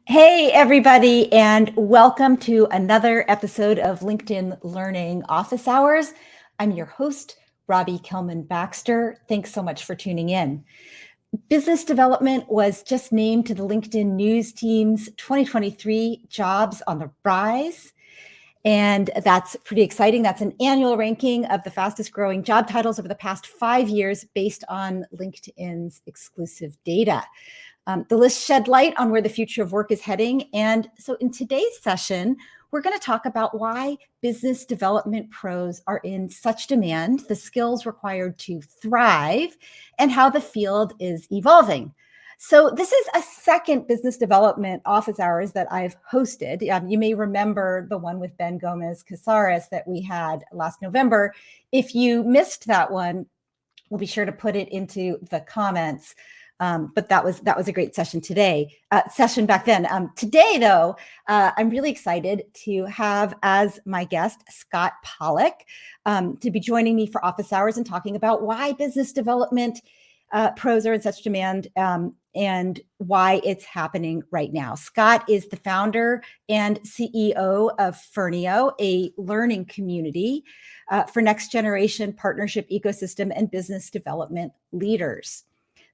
Hey, everybody, and welcome to another episode of LinkedIn Learning Office Hours. I'm your host, Robbie Kelman-Baxter. Thanks so much for tuning in. Business development was just named to the LinkedIn News Team's 2023 Jobs on the Rise. And that's pretty exciting. That's an annual ranking of the fastest growing job titles over the past 5 years based on LinkedIn's exclusive data. The list shed light on where the future of work is heading. And so in today's session, we're going to talk about why business development pros are in such demand, the skills required to thrive, and how the field is evolving. So this is a second business development office hours that I've hosted. You may remember the one with Ben Gomez-Casares that we had last November. If you missed that one, we'll be sure to put it into the comments. But that was a great session session back then. Today, though, I'm really excited to have as my guest Scott Pollack to be joining me for office hours and talking about why business development pros are in such demand and why it's happening right now. Scott is the founder and CEO of Firneo, a learning community for next generation partnership ecosystem and business development leaders.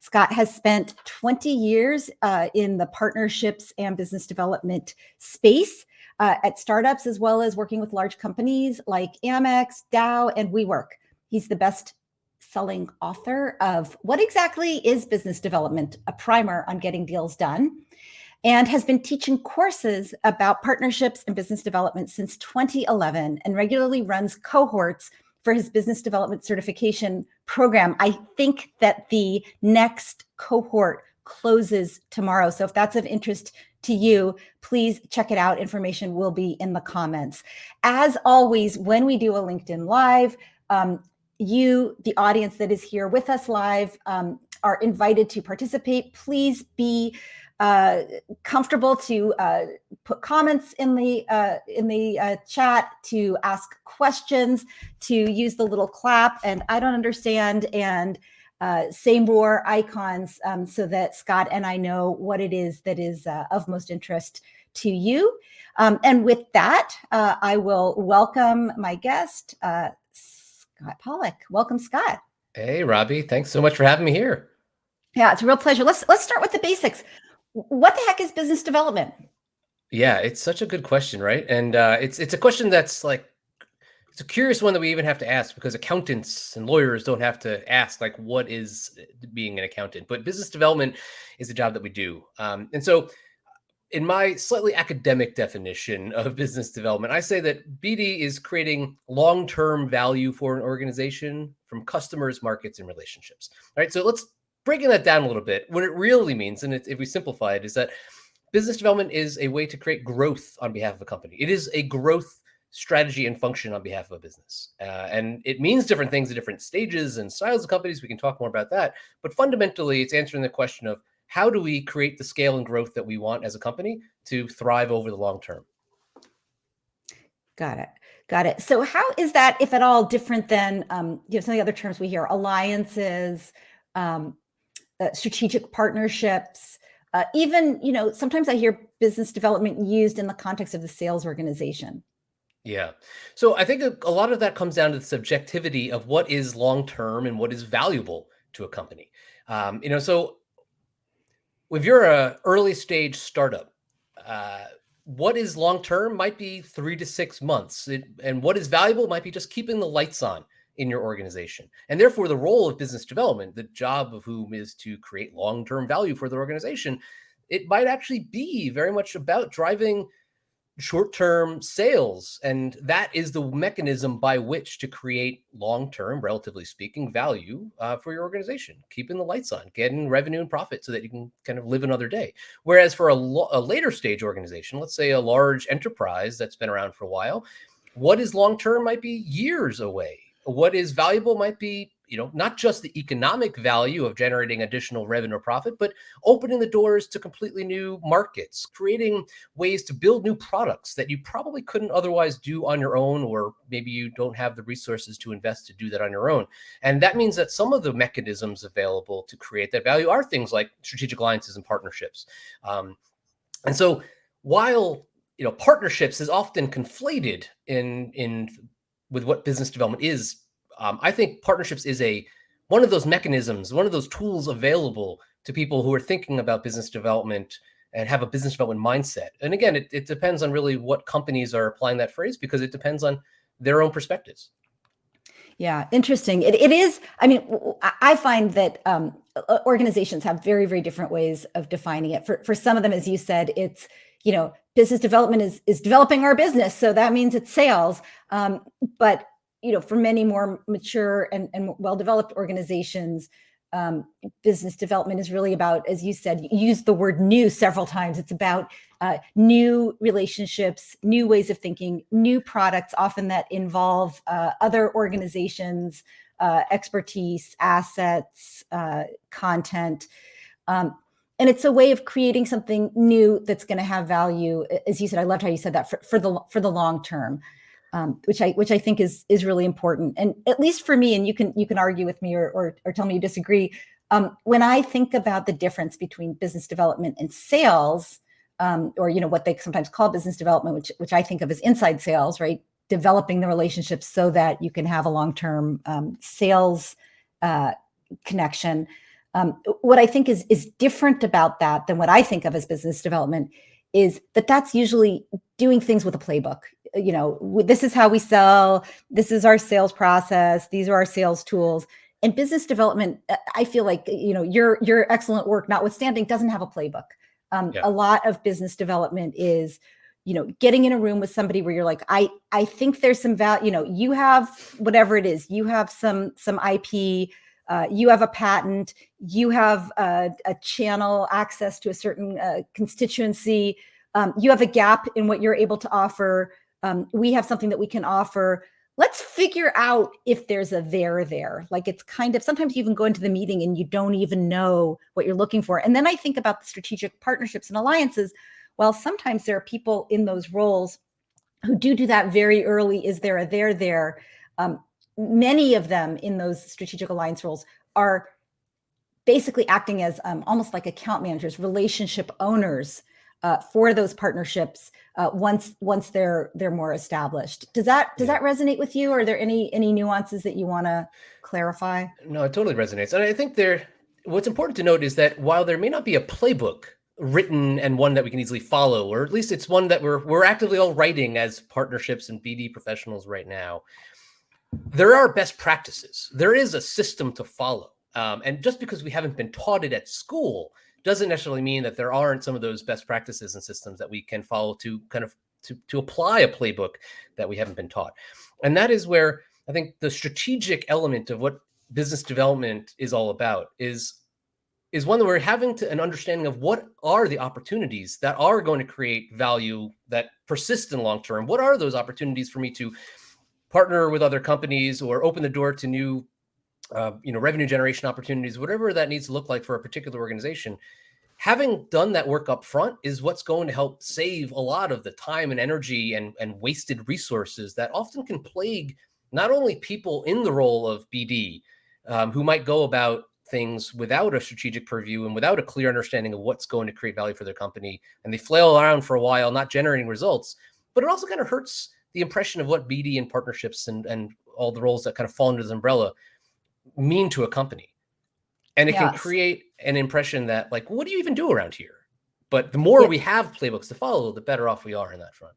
Scott has spent 20 years in the partnerships and business development space at startups, as well as working with large companies like Amex, Dow, and WeWork. He's the best-selling author of What Exactly is Business Development? A Primer on Getting Deals Done, and has been teaching courses about partnerships and business development since 2011 and regularly runs cohorts for his business development certification program. I think that the next cohort closes tomorrow. So if that's of interest to you, please check it out. Information will be in the comments. As always, when we do a LinkedIn Live, you, the audience that is here with us live, are invited to participate. Please be comfortable to put comments in the chat, to ask questions, to use the little clap and I don't understand and say more icons so that Scott and I know what it is that is of most interest to you. And with that, I will welcome my guest, Scott Pollack. Welcome, Scott. Hey, Robbie. Thanks so much for having me here. Yeah, it's a real pleasure. Let's start with the basics. What the heck is business development? Yeah, it's such a good question, right? And it's a question that's like, it's a curious one that we even have to ask because accountants and lawyers don't have to ask, like, what is being an accountant? But business development is a job that we do. And so in my slightly academic definition of business development, I say that BD is creating long-term value for an organization from customers, markets, and relationships. All right, so let's breaking that down a little bit. What it really means, and if we simplify it, is that business development is a way to create growth on behalf of a company. It is a growth strategy and function on behalf of a business. And it means different things at different stages and styles of companies. We can talk more about that. But fundamentally, it's answering the question of how do we create the scale and growth that we want as a company to thrive over the long term? Got it. So how is that, if at all, different than some of the other terms we hear, alliances, strategic partnerships, even, sometimes I hear business development used in the context of the sales organization. Yeah. So I think a lot of that comes down to the subjectivity of what is long-term and what is valuable to a company. So if you're a early stage startup, what is long-term might be 3 to 6 months. And what is valuable might be just keeping the lights on in your organization. And therefore, the role of business development, the job of whom is to create long-term value for the organization, it might actually be very much about driving short-term sales. And that is the mechanism by which to create long-term, relatively speaking, value for your organization, keeping the lights on, getting revenue and profit so that you can kind of live another day. Whereas for a later stage organization, let's say a large enterprise that's been around for a while, what is long-term might be years away. What is valuable might be, not just the economic value of generating additional revenue or profit, but opening the doors to completely new markets, creating ways to build new products that you probably couldn't otherwise do on your own, or maybe you don't have the resources to invest to do that on your own. And that means that some of the mechanisms available to create that value are things like strategic alliances and partnerships. And so while partnerships is often conflated in with what business development is, I think partnerships is one of those mechanisms, one of those tools available to people who are thinking about business development and have a business development mindset. And again, it depends on really what companies are applying that phrase, because it depends on their own perspectives. Yeah, interesting. It is. I mean, I find that organizations have very, very different ways of defining it. For some of them, as you said, it's, business development is developing our business, so that means it's sales. But for many more mature and well-developed organizations, business development is really about, as you said, you used the word new several times. It's about new relationships, new ways of thinking, new products, often that involve other organizations, expertise, assets, content. And it's a way of creating something new that's going to have value. As you said, I loved how you said that for the long term. Which I think is really important. And at least for me, and you can argue with me or tell me you disagree. When I think about the difference between business development and sales, or what they sometimes call business development, which I think of as inside sales, right? Developing the relationships so that you can have a long-term sales connection. What I think is different about that than what I think of as business development is that that's usually doing things with a playbook. This is how we sell. This is our sales process. These are our sales tools. And business development, I feel like, your excellent work notwithstanding, doesn't have a playbook. A lot of business development is, getting in a room with somebody where you're like, I think there's some value. You have whatever it is. You have some IP. You have a patent, you have a channel access to a certain constituency, you have a gap in what you're able to offer. We have something that we can offer. Let's figure out if there's a there. Like, it's kind of, sometimes you even go into the meeting and you don't even know what you're looking for. And then I think about the strategic partnerships and alliances. Well, sometimes there are people in those roles who do that very early. Is there a there? Many of them in those strategic alliance roles are basically acting as almost like account managers, relationship owners for those partnerships once they're more established. Does that resonate with you? Are there any nuances that you want to clarify? No, it totally resonates. And I think what's important to note is that while there may not be a playbook written and one that we can easily follow, or at least it's one that we're actively all writing as partnerships and BD professionals right now, there are best practices. There is a system to follow. And just because we haven't been taught it at school doesn't necessarily mean that there aren't some of those best practices and systems that we can follow to kind of to apply a playbook that we haven't been taught. And that is where I think the strategic element of what business development is all about is one that we're having an understanding of what are the opportunities that are going to create value that persist in long term. What are those opportunities for me to partner with other companies or open the door to new revenue generation opportunities, whatever that needs to look like for a particular organization. Having done that work up front is what's going to help save a lot of the time and energy and wasted resources that often can plague not only people in the role of BD, who might go about things without a strategic purview and without a clear understanding of what's going to create value for their company, and they flail around for a while, not generating results, but it also kind of hurts the impression of what BD and partnerships and all the roles that kind of fall under this umbrella mean to a company. And it can create an impression that, like, what do you even do around here? But the more we have playbooks to follow, the better off we are in that front.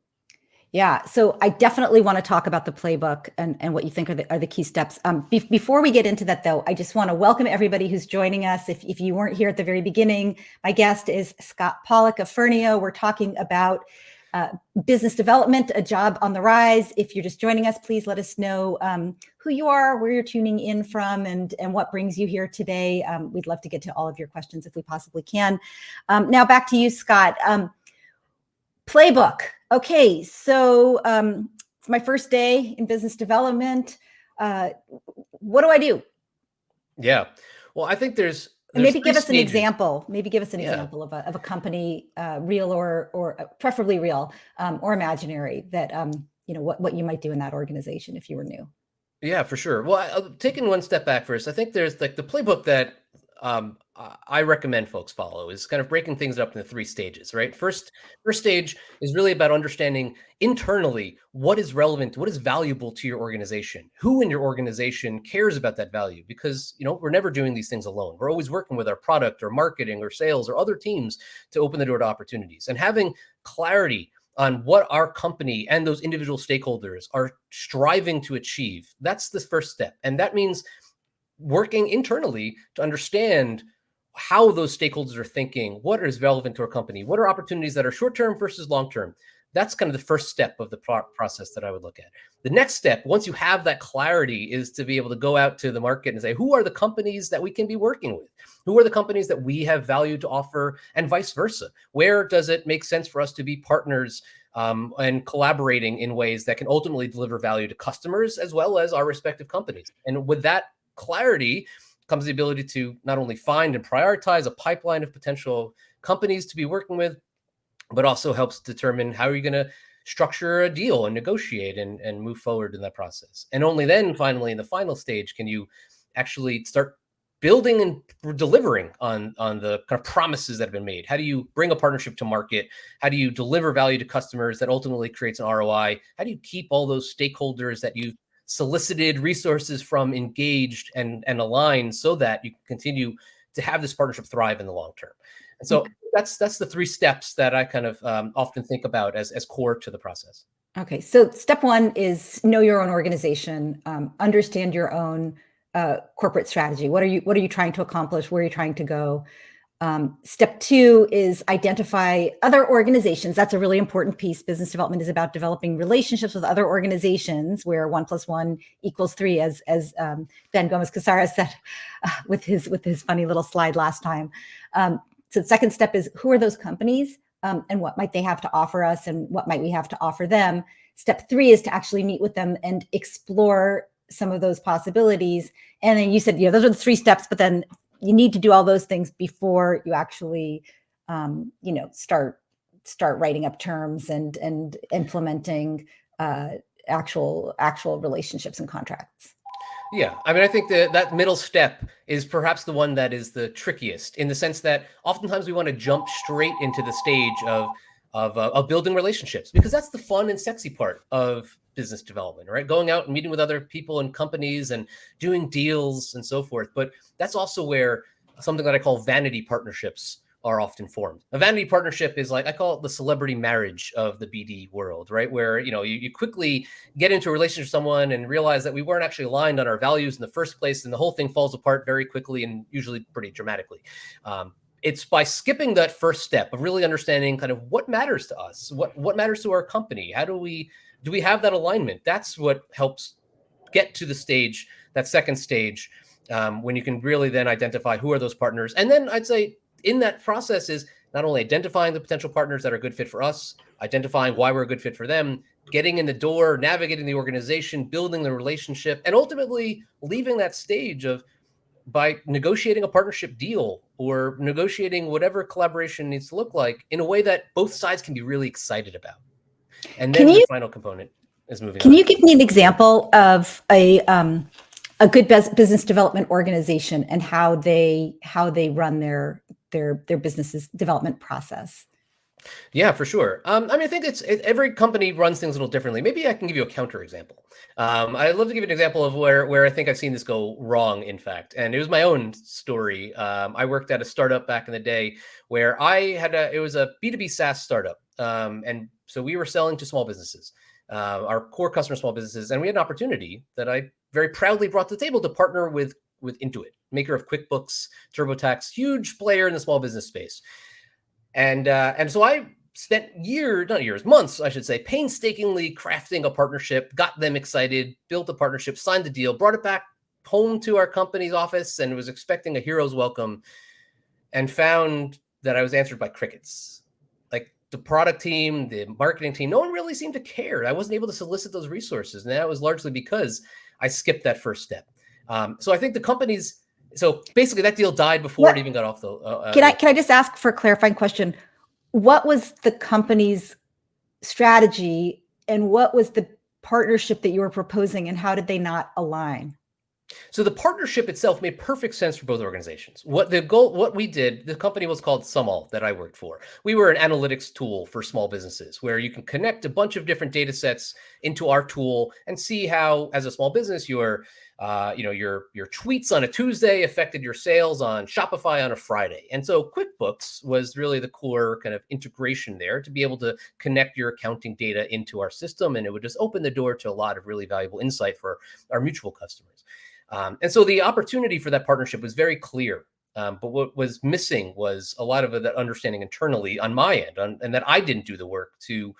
Yeah. So I definitely want to talk about the playbook and what you think are the key steps. Before we get into that, though, I just want to welcome everybody who's joining us. If you weren't here at the very beginning, my guest is Scott Pollack of Firneo. We're talking about business development, a job on the rise. If you're just joining us, please let us know who you are, where you're tuning in from, and what brings you here today. We'd love to get to all of your questions if we possibly can. Now back to you, Scott. Playbook. Okay, so it's my first day in business development. What do I do? Yeah. Well, I think there's and maybe give us an example. Maybe give us an example of a company, real or preferably real, or imaginary, that what you might do in that organization if you were new. Yeah, for sure. Well, taking one step back first, I think there's like the playbook that I recommend folks follow is kind of breaking things up into 3 stages, right? First stage is really about understanding internally what is relevant, what is valuable to your organization, who in your organization cares about that value, because we're never doing these things alone. We're always working with our product or marketing or sales or other teams to open the door to opportunities, and having clarity on what our company and those individual stakeholders are striving to achieve. That's the first step, and that means working internally to understand how those stakeholders are thinking, what is relevant to our company, what are opportunities that are short-term versus long-term. That's kind of the first step of the process that I would look at. The next step, once you have that clarity, is to be able to go out to the market and say, who are the companies that we can be working with? Who are the companies that we have value to offer, and vice versa? Where does it make sense for us to be partners and collaborating in ways that can ultimately deliver value to customers as well as our respective companies? And with that clarity comes the ability to not only find and prioritize a pipeline of potential companies to be working with, but also helps determine how you're going to structure a deal and negotiate and move forward in that process. And only then, finally, in the final stage, can you actually start building and delivering on the kind of promises that have been made. How do you bring a partnership to market? How do you deliver value to customers that ultimately creates an ROI? How do you keep all those stakeholders that you've solicited resources from engaged and aligned so that you can continue to have this partnership thrive in the long term? And so that's the 3 steps that I kind of often think about as core to the process. Okay, so step 1 is know your own organization, understand your own corporate strategy. What are you trying to accomplish? Where are you trying to go? Step 2 is identify other organizations. That's a really important piece. Business development is about developing relationships with other organizations where 1 + 1 = 3, as Ben Gomez-Casara said with his funny little slide last time. So the second step is, who are those companies, and what might they have to offer us, and what might we have to offer them? Step 3 is to actually meet with them and explore some of those possibilities. And then you said, those are the 3 steps, but then you need to do all those things before you actually, start writing up terms and implementing actual relationships and contracts. Yeah, I mean, I think that middle step is perhaps the one that is the trickiest, in the sense that oftentimes we want to jump straight into the stage of building relationships, because that's the fun and sexy part of business development, right? Going out and meeting with other people and companies and doing deals and so forth. But that's also where something that I call vanity partnerships are often formed. A vanity partnership is, like, I call it the celebrity marriage of the BD world, right? Where you quickly get into a relationship with someone and realize that we weren't actually aligned on our values in the first place, and the whole thing falls apart very quickly and usually pretty dramatically. It's by skipping that first step of really understanding kind of what matters to us, what matters to our company. How do we have that alignment? That's what helps get to the stage, that second stage, when you can really then identify who are those partners. And then I'd say in that process is not only identifying the potential partners that are a good fit for us, identifying why we're a good fit for them, getting in the door, navigating the organization, building the relationship, and ultimately leaving that stage of by negotiating a partnership deal or negotiating whatever collaboration needs to look like in a way that both sides can be really excited about. And then the final component is moving on. Can you give me an example of a good business development organization and how they run their business development process? Yeah, for sure. I mean, I think every company runs things a little differently. Maybe I can give you a counter example. I'd love to give you an example of where I think I've seen this go wrong, in fact. And it was my own story. I worked at a startup back in the day where it was a B2B SaaS startup. And so we were selling to small businesses, our core customer, small businesses. And we had an opportunity that I very proudly brought to the table to partner with Intuit, maker of QuickBooks, TurboTax, huge player in the small business space. And so I spent months, I should say, painstakingly crafting a partnership, got them excited, built a partnership, signed the deal, brought it back home to our company's office, and was expecting a hero's welcome, and found that I was answered by crickets. Like, the product team, the marketing team, no one really seemed to care. I wasn't able to solicit those resources, and that was largely because I skipped that first step. So I think so basically that deal died before it even got off the. Can I just ask for a clarifying question? What was the company's strategy, and what was the partnership that you were proposing, and how did they not align? So the partnership itself made perfect sense for both organizations. What we did, the company was called Sumall that I worked for. We were an analytics tool for small businesses where you can connect a bunch of different data sets into our tool and see how, as a small business, your tweets on a Tuesday affected your sales on Shopify on a Friday. And so QuickBooks was really the core kind of integration there to be able to connect your accounting data into our system. And it would just open the door to a lot of really valuable insight for our mutual customers. And so the opportunity for that partnership was very clear. But what was missing was a lot of that understanding internally on my end, and that I didn't do the work to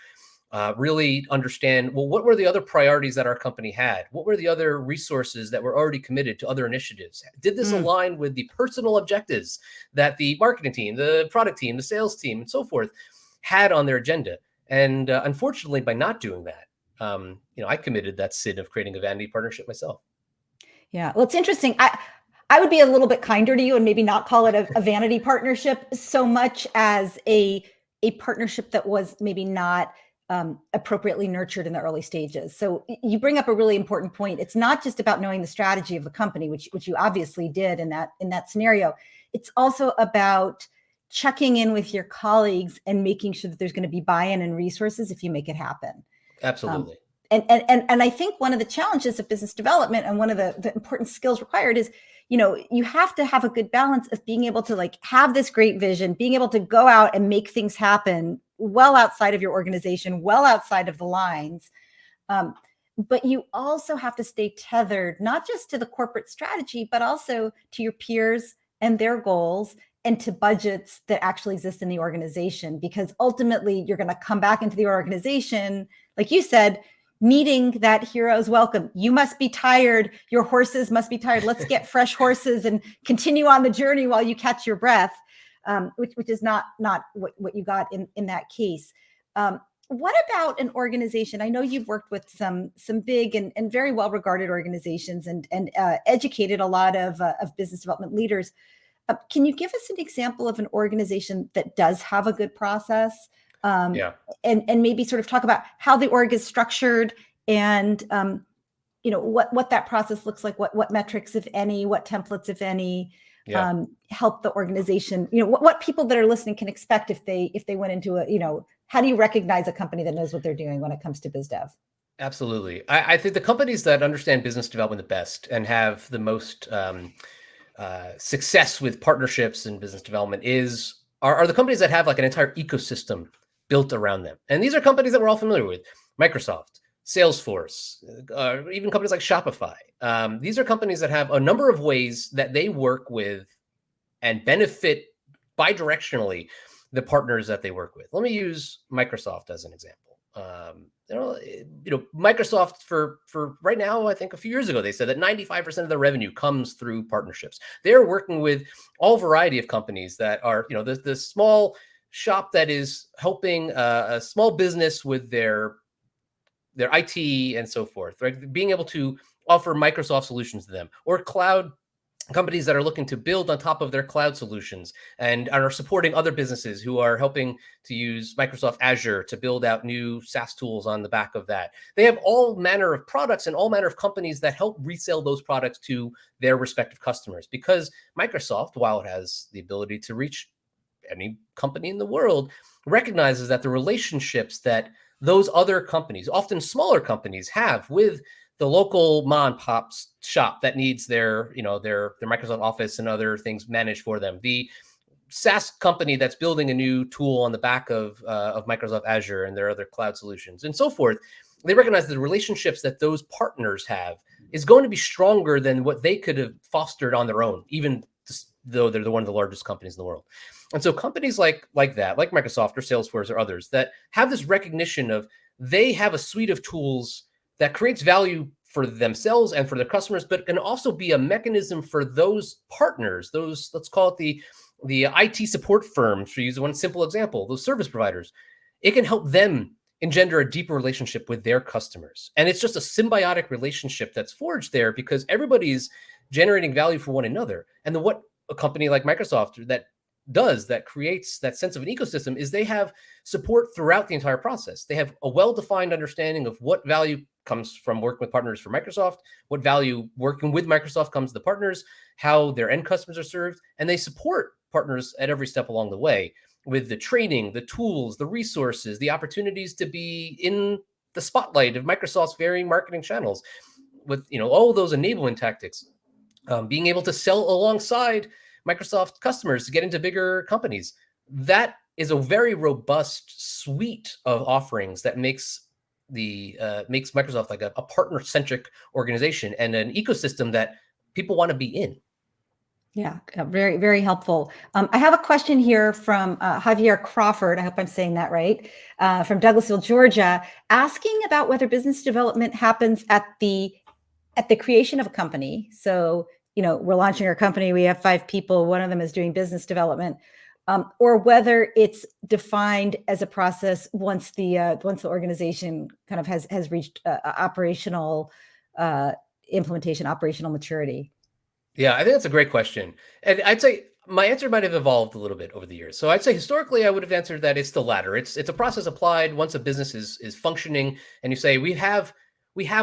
really understand, well, what were the other priorities that our company had? What were the other resources that were already committed to other initiatives? Did this align with the personal objectives that the marketing team, the product team, the sales team, and so forth had on their agenda? And unfortunately, by not doing that, I committed that sin of creating a vanity partnership myself. Yeah, well, it's interesting. I would be a little bit kinder to you and maybe not call it a vanity partnership so much as a partnership that was maybe not appropriately nurtured in the early stages. So you bring up a really important point. It's not just about knowing the strategy of the company, which you obviously did in that scenario. It's also about checking in with your colleagues and making sure that there's going to be buy-in and resources if you make it happen. Absolutely. And I think one of the challenges of business development and one of the important skills required is, you have to have a good balance of being able to have this great vision, being able to go out and make things happen well outside of your organization, well outside of the lines. But you also have to stay tethered, not just to the corporate strategy, but also to your peers and their goals and to budgets that actually exist in the organization. Because ultimately, you're going to come back into the organization, like you said, needing that hero's welcome. You must be tired. Your horses must be tired. Let's get fresh horses and continue on the journey while you catch your breath, which is not what you got in that case. What about an organization? I know you've worked with some big and very well-regarded organizations and educated a lot of business development leaders. Can you give us an example of an organization that does have a good process? Yeah. And maybe sort of talk about how the org is structured and what that process looks like, what metrics, if any, what templates, if any, help the organization, what people that are listening can expect if they went into how do you recognize a company that knows what they're doing when it comes to biz dev? Absolutely. I think the companies that understand business development the best and have the most success with partnerships and business development are the companies that have an entire ecosystem built around them. And these are companies that we're all familiar with: Microsoft, Salesforce, even companies like Shopify. These are companies that have a number of ways that they work with and benefit bidirectionally the partners that they work with. Let me use Microsoft as an example. Microsoft for right now, I think a few years ago, they said that 95% of their revenue comes through partnerships. They're working with all variety of companies that are, the small shop that is helping a small business with their IT and so forth, right? Being able to offer Microsoft solutions to them, or cloud companies that are looking to build on top of their cloud solutions and are supporting other businesses who are helping to use Microsoft Azure to build out new SaaS tools on the back of that. They have all manner of products and all manner of companies that help resell those products to their respective customers, because Microsoft, while it has the ability to reach any company in the world, recognizes that the relationships that those other companies, often smaller companies, have with the local mom and pop shop that needs their Microsoft Office and other things managed for them, the SaaS company that's building a new tool on the back of Microsoft Azure and their other cloud solutions and so forth, they recognize that the relationships that those partners have is going to be stronger than what they could have fostered on their own, even though they're one of the largest companies in the world. And so companies like that, like Microsoft or Salesforce or others, that have this recognition of they have a suite of tools that creates value for themselves and for their customers, but can also be a mechanism for those partners, those, let's call it the IT support firms, to use one simple example, those service providers. It can help them engender a deeper relationship with their customers. And it's just a symbiotic relationship that's forged there because everybody's generating value for one another. And what a company like Microsoft that creates that sense of an ecosystem is they have support throughout the entire process. They have a well-defined understanding of what value comes from working with partners for Microsoft, what value working with Microsoft comes to the partners, how their end customers are served, and they support partners at every step along the way with the training, the tools, the resources, the opportunities to be in the spotlight of Microsoft's varying marketing channels with all those enablement tactics, being able to sell alongside Microsoft customers to get into bigger companies. That is a very robust suite of offerings that makes Microsoft like a partner-centric organization and an ecosystem that people want to be in. Yeah, very, very helpful. I have a question here from Javier Crawford. I hope I'm saying that right. From Douglasville, Georgia, asking about whether business development happens at the creation of a company. So, we're launching our company. We have 5 people. One of them is doing business development, or whether it's defined as a process once the organization kind of has reached operational implementation, operational maturity. Yeah, I think that's a great question. And I'd say my answer might have evolved a little bit over the years. So I'd say historically, I would have answered that it's the latter. It's a process applied once a business is functioning, and you say we have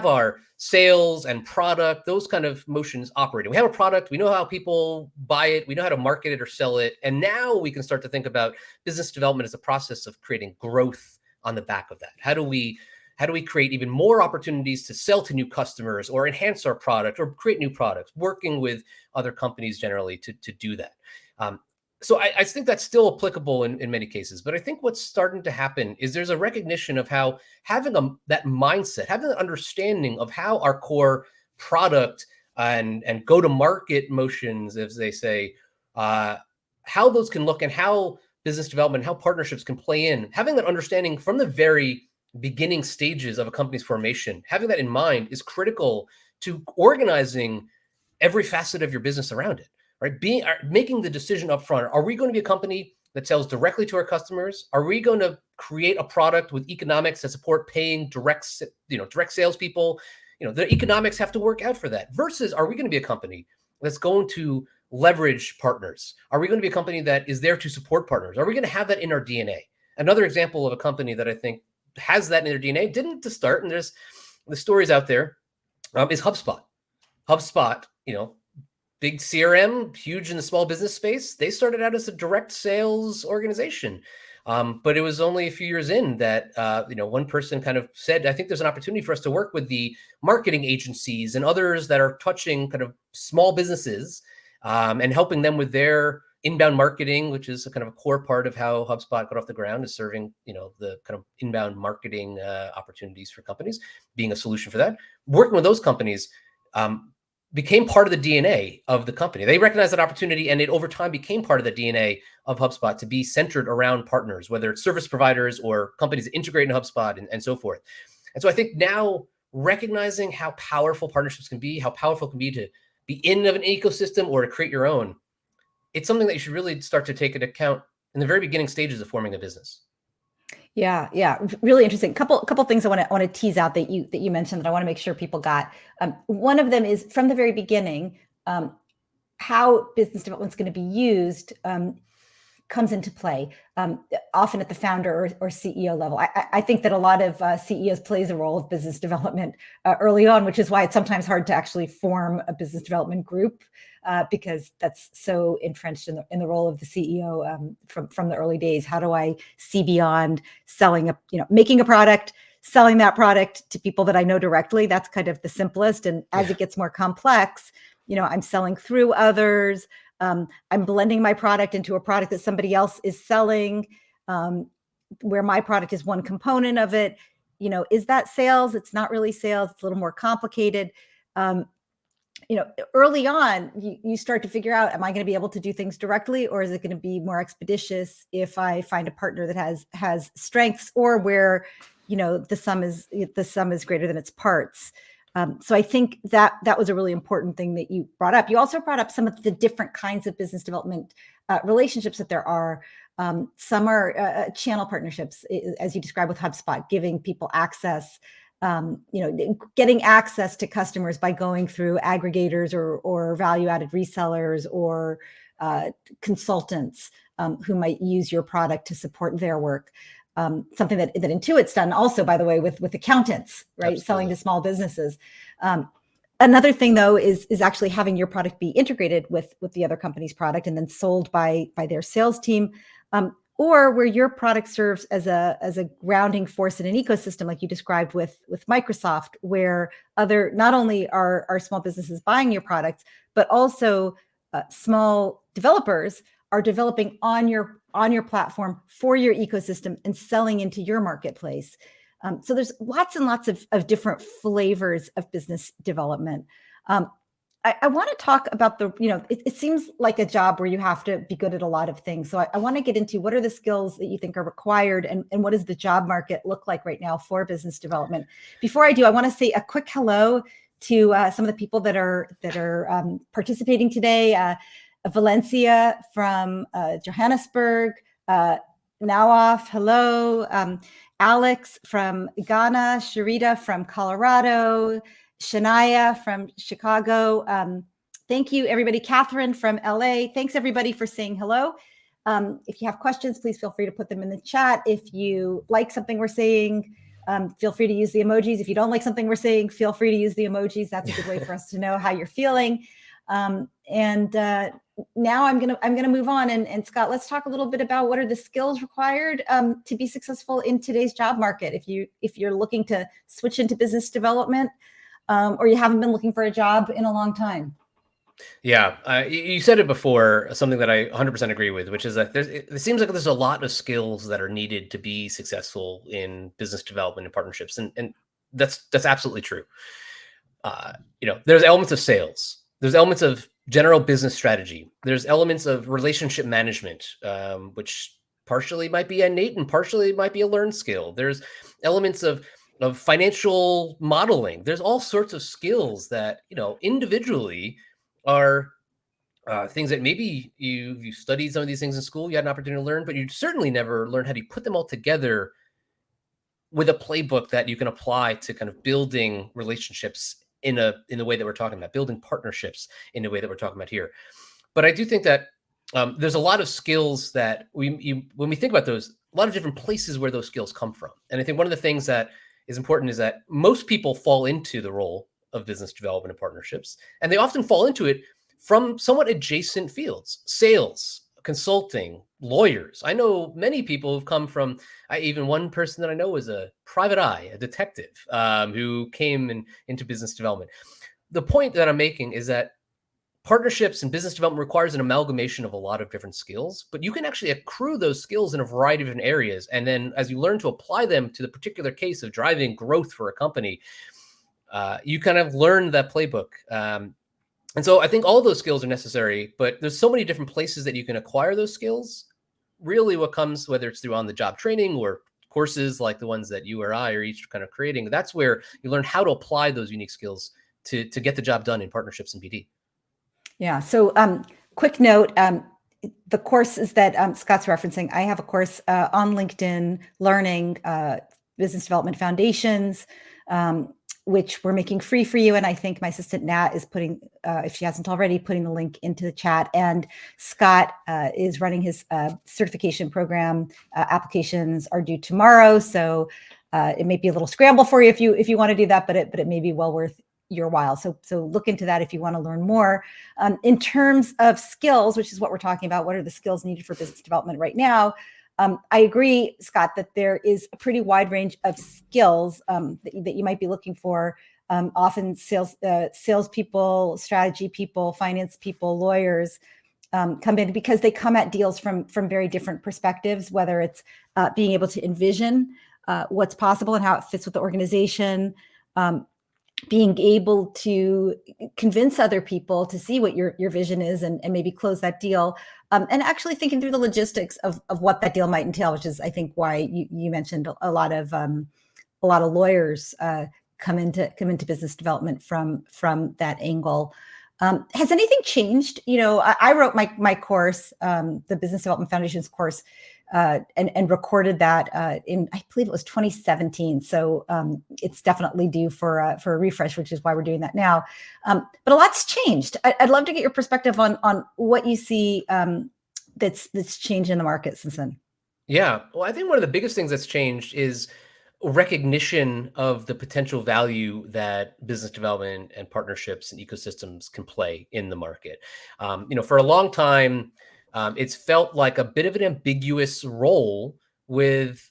our sales and product, those kind of motions operating. We have a product, we know how people buy it, we know how to market it or sell it, and now we can start to think about business development as a process of creating growth on the back of that. How do we create even more opportunities to sell to new customers or enhance our product or create new products, working with other companies generally to do that. So I think that's still applicable in many cases. But I think what's starting to happen is there's a recognition of how having that mindset, having an understanding of how our core product and go-to-market motions, as they say, how those can look and how business development, how partnerships can play in, having that understanding from the very beginning stages of a company's formation, having that in mind is critical to organizing every facet of your business around it, right? Making the decision up front. Are we going to be a company that sells directly to our customers? Are we going to create a product with economics that support paying direct salespeople? The economics have to work out for that. Versus, are we going to be a company that's going to leverage partners? Are we going to be a company that is there to support partners? Are we going to have that in our DNA? Another example of a company that I think has that in their DNA, didn't to start, and there's the stories out there, is HubSpot. HubSpot, big CRM, huge in the small business space. They started out as a direct sales organization. But it was only a few years in that, one person kind of said, I think there's an opportunity for us to work with the marketing agencies and others that are touching kind of small businesses and helping them with their inbound marketing, which is a kind of a core part of how HubSpot got off the ground, is serving, the kind of inbound marketing opportunities for companies, being a solution for that. Working with those companies became part of the DNA of the company. They recognized that opportunity, and it over time became part of the DNA of HubSpot to be centered around partners, whether it's service providers or companies that integrate in HubSpot and so forth. And so I think now recognizing how powerful partnerships can be, how powerful it can be to be in an ecosystem or to create your own, it's something that you should really start to take into account in the very beginning stages of forming a business. Yeah, really interesting. Couple things I want to tease out that you mentioned that I want to make sure people got. One of them is from the very beginning, how business development is going to be used comes into play, often at the founder or CEO level. I think that a lot of CEOs plays a role of business development early on, which is why it's sometimes hard to actually form a business development group because that's so entrenched in the role of the CEO from the early days. How do I see beyond selling making a product, selling that product to people that I know directly? That's kind of the simplest. And as it gets more complex, I'm selling through others. I'm blending my product into a product that somebody else is selling, where my product is one component of it. Is that sales? It's not really sales. It's a little more complicated. Early on, you start to figure out, am I going to be able to do things directly, or is it going to be more expeditious if I find a partner that has strengths, or where, the sum is greater than its parts. So I think that was a really important thing that you brought up. You also brought up some of the different kinds of business development relationships that there are. Some are channel partnerships, as you described with HubSpot, giving people access, getting access to customers by going through aggregators or value-added resellers or consultants who might use your product to support their work. something that Intuit's done also, by the way, with accountants, right? Absolutely. Selling to small businesses. Another thing, though, is actually having your product be integrated with the other company's product and then sold by their sales team, or where your product serves as a grounding force in an ecosystem, like you described with Microsoft, where not only are small businesses buying your products, but also small developers are developing on your platform for your ecosystem and selling into your marketplace. So there's lots and lots of different flavors of business development. I want to talk about it seems like a job where you have to be good at a lot of things. So I want to get into what are the skills that you think are required, and what does the job market look like right now for business development? Before I do, I want to say a quick hello to some of the people that are participating today. Valencia from Johannesburg, Nawaf, hello. Alex from Ghana, Sharita from Colorado, Shania from Chicago. Thank you, everybody. Catherine from LA. Thanks, everybody, for saying hello. If you have questions, please feel free to put them in the chat. If you like something we're saying, feel free to use the emojis. If you don't like something we're saying, feel free to use the emojis. That's a good way for us to know how you're feeling. Now I'm gonna move on, and Scott, let's talk a little bit about what are the skills required to be successful in today's job market. If you're looking to switch into business development, or you haven't been looking for a job in a long time. Yeah, you said it before, something that I 100% agree with, which is that it seems like there's a lot of skills that are needed to be successful in business development and partnerships, and that's absolutely true. There's elements of sales, there's elements of general business strategy, there's elements of relationship management, which partially might be innate and partially might be a learned skill. There's elements of financial modeling. There's all sorts of skills that individually are things that maybe you studied some of these things in school, you had an opportunity to learn, but you certainly never learned how to put them all together with a playbook that you can apply to kind of building relationships in the way that we're talking about, building partnerships in the way that we're talking about here. But I do think that there's a lot of skills that when we think about those, a lot of different places where those skills come from. And I think one of the things that is important is that most people fall into the role of business development and partnerships, and they often fall into it from somewhat adjacent fields: sales, consulting, lawyers. I know many people who've come from, even one person that I know is a private eye, a detective, who came into business development. The point that I'm making is that partnerships and business development requires an amalgamation of a lot of different skills, but you can actually accrue those skills in a variety of different areas. And then as you learn to apply them to the particular case of driving growth for a company, you kind of learn that playbook. And so I think all those skills are necessary, but there's so many different places that you can acquire those skills. Really what comes, whether it's through on-the-job training or courses like the ones that you or I are each kind of creating, that's where you learn how to apply those unique skills to get the job done in partnerships and BD. Yeah. So quick note, the courses that Scott's referencing, I have a course on LinkedIn Learning, Business Development Foundations, which we're making free for you. And I think my assistant Nat is putting, if she hasn't already, putting the link into the chat. And Scott is running his certification program. Applications are due tomorrow. So it may be a little scramble for you if you want to do that, but it may be well worth your while. So look into that if you want to learn more. In terms of skills, which is what we're talking about, what are the skills needed for business development right now? I agree, Scott, that there is a pretty wide range of skills that you might be looking for. Often salespeople, strategy people, finance people, lawyers come in because they come at deals from very different perspectives, whether it's being able to envision what's possible and how it fits with the organization, being able to convince other people to see what your vision is and maybe close that deal, and actually thinking through the logistics of what that deal might entail, which is, I think, why you mentioned a lot of lawyers come into business development from that angle. Has anything changed? I wrote my course, the Business Development Foundations course, and recorded that in, I believe it was 2017. So it's definitely due for a refresh, which is why we're doing that now. But a lot's changed. I'd love to get your perspective on what you see that's changed in the market since then. Yeah. Well, I think one of the biggest things that's changed is recognition of the potential value that business development and partnerships and ecosystems can play in the market. For a long time, it's felt like a bit of an ambiguous role with,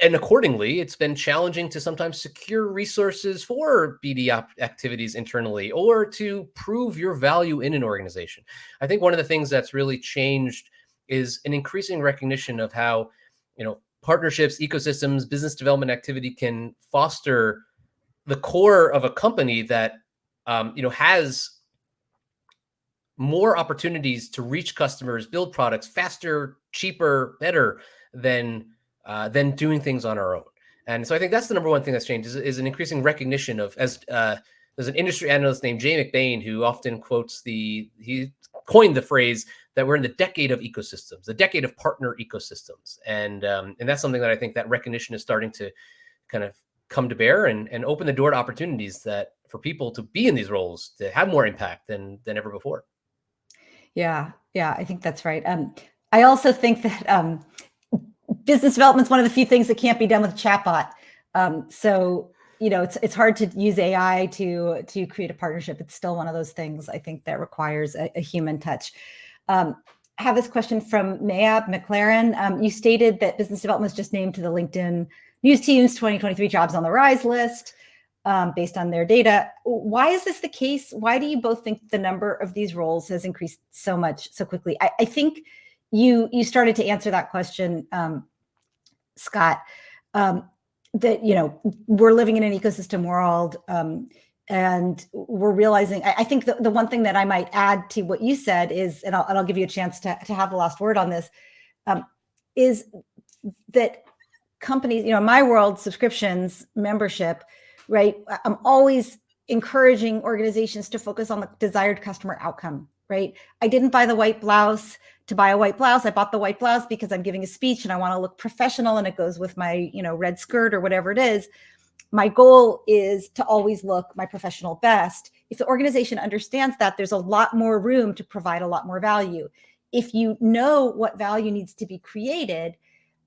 and accordingly, it's been challenging to sometimes secure resources for BD activities internally or to prove your value in an organization. I think one of the things that's really changed is an increasing recognition of how, partnerships, ecosystems, business development activity can foster the core of a company that, has more opportunities to reach customers, build products faster, cheaper, better than doing things on our own. And so I think that's the number one thing that's changed is an increasing recognition of, as there's an industry analyst named Jay McBain who often quotes he coined the phrase that we're in the decade of ecosystems, the decade of partner ecosystems, and that's something that I think that recognition is starting to kind of come to bear and open the door to opportunities that for people to be in these roles to have more impact than ever before. Yeah, yeah, I think that's right. I also think that business development is one of the few things that can't be done with a chatbot. So it's hard to use AI to create a partnership. It's still one of those things I think that requires a human touch. I have this question from Mayab McLaren. You stated that business development was just named to the LinkedIn News Team's 2023 Jobs on the Rise list. Based on their data. Why is this the case? Why do you both think the number of these roles has increased so much so quickly? I think you started to answer that question, Scott, that we're living in an ecosystem world, and we're realizing. I think the one thing that I might add to what you said is, and I'll give you a chance to have the last word on this, is that companies, in my world, subscriptions, membership, right? I'm always encouraging organizations to focus on the desired customer outcome, right? I didn't buy the white blouse to buy a white blouse. I bought the white blouse because I'm giving a speech and I want to look professional and it goes with my, red skirt or whatever it is. My goal is to always look my professional best. If the organization understands that, there's a lot more room to provide a lot more value. If you know what value needs to be created,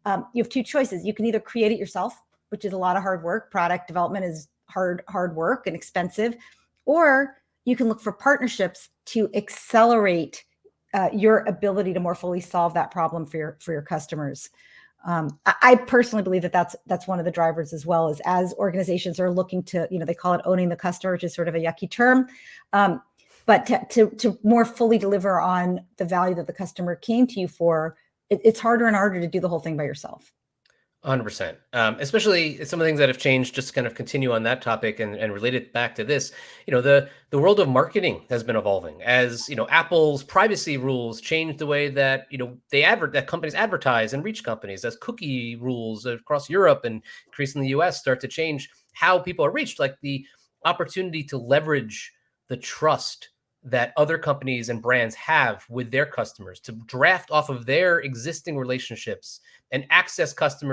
you have two choices. You can either create it yourself, which is a lot of hard work. Product development is hard work and expensive, or you can look for partnerships to accelerate your ability to more fully solve that problem for your customers. I personally believe that that's one of the drivers as well, as organizations are looking to, they call it owning the customer, which is sort of a yucky term. But to more fully deliver on the value that the customer came to you for, it's harder and harder to do the whole thing by yourself. 100%. Especially some of the things that have changed, just to kind of continue on that topic and relate it back to this, the world of marketing has been evolving as, Apple's privacy rules change the way that, that companies advertise and reach companies, as cookie rules across Europe and increasingly the US start to change how people are reached, like the opportunity to leverage the trust that other companies and brands have with their customers to draft off of their existing relationships and access them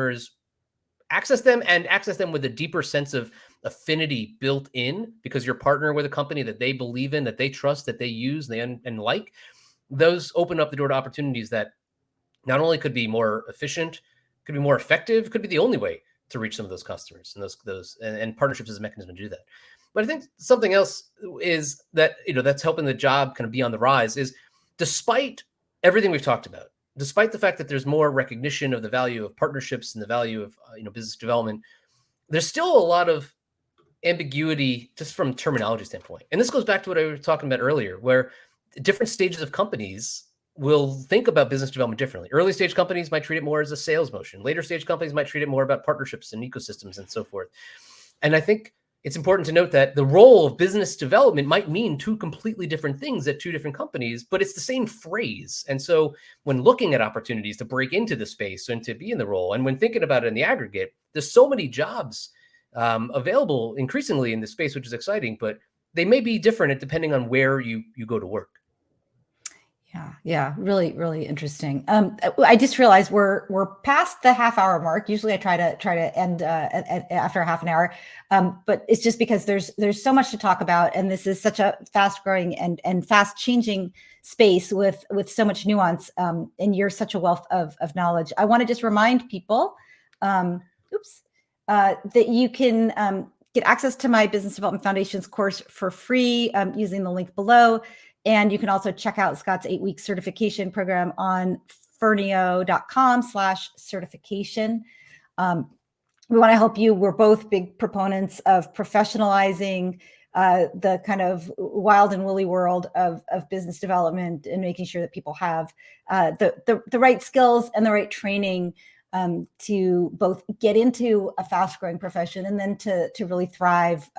with a deeper sense of affinity built in because you're partnering with a company that they believe in, that they trust, that they use, and like. Those open up the door to opportunities that not only could be more efficient, could be more effective, could be the only way to reach some of those customers, and and partnerships as a mechanism to do that. But I think something else is that, that's helping the job kind of be on the rise is, despite everything we've talked about, despite the fact that there's more recognition of the value of partnerships and the value of business development, there's still a lot of ambiguity just from terminology standpoint. And this goes back to what I was talking about earlier, where different stages of companies will think about business development differently. Early stage companies might treat it more as a sales motion. Later stage companies might treat it more about partnerships and ecosystems and so forth. And I think it's important to note that the role of business development might mean two completely different things at two different companies, but it's the same phrase. And so when looking at opportunities to break into the space and to be in the role, and when thinking about it in the aggregate, there's so many jobs available increasingly in this space, which is exciting, but they may be different depending on where you go to work. Yeah, really, really interesting. I just realized we're past the half-hour mark. Usually, I try to end after a half an hour, but it's just because there's so much to talk about, and this is such a fast-growing and fast-changing space with so much nuance. And you're such a wealth of knowledge. I want to just remind people, um, that you can get access to my Business Development Foundations course for free using the link below. And you can also check out Scott's 8-week certification program on Firneo.com/certification. We want to help you. We're both big proponents of professionalizing the kind of wild and woolly world of business development and making sure that people have the right skills and the right training to both get into a fast-growing profession and then to really thrive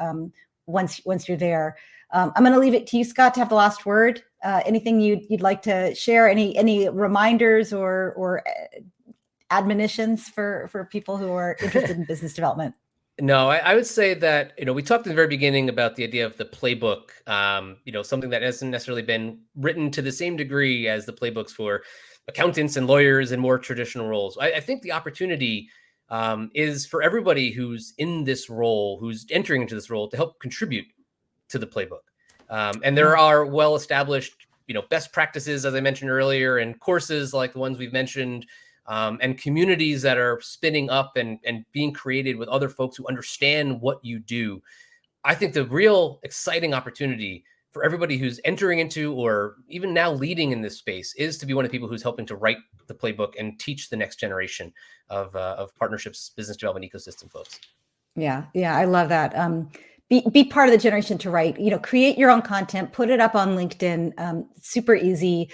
once you're there. I'm going to leave it to you, Scott, to have the last word. Anything you'd like to share? Any reminders or admonitions for people who are interested in business development? No, I would say that, we talked in the very beginning about the idea of the playbook, something that hasn't necessarily been written to the same degree as the playbooks for accountants and lawyers and more traditional roles. I think the opportunity is for everybody who's in this role, who's entering into this role, to help contribute to the playbook. And there are well-established, best practices, as I mentioned earlier, and courses like the ones we've mentioned, and communities that are spinning up and being created with other folks who understand what you do. I think the real exciting opportunity for everybody who's entering into or even now leading in this space is to be one of the people who's helping to write the playbook and teach the next generation of partnerships, business development ecosystem folks. Yeah, I love that. Be part of the generation to write. Create your own content, put it up on LinkedIn. Super easy.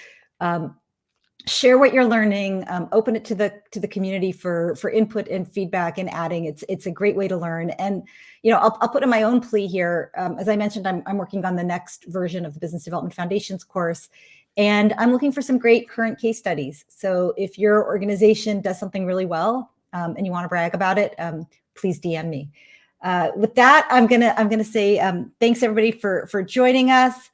Share what you're learning. Open it to the community for input and feedback and adding. It's a great way to learn. And I'll put in my own plea here. As I mentioned, I'm working on the next version of the Business Development Foundations course, and I'm looking for some great current case studies. So if your organization does something really well and you want to brag about it, please DM me. With that, I'm gonna say thanks everybody for joining us.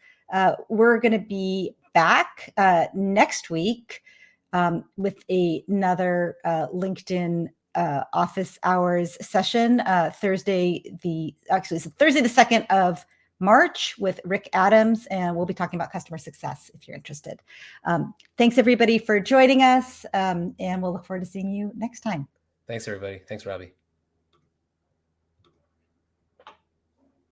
We're gonna be back next week with another LinkedIn office hours session. Thursday the 2nd of March with Rick Adams, and we'll be talking about customer success if you're interested. Thanks everybody for joining us, and we'll look forward to seeing you next time. Thanks everybody. Thanks, Robbie.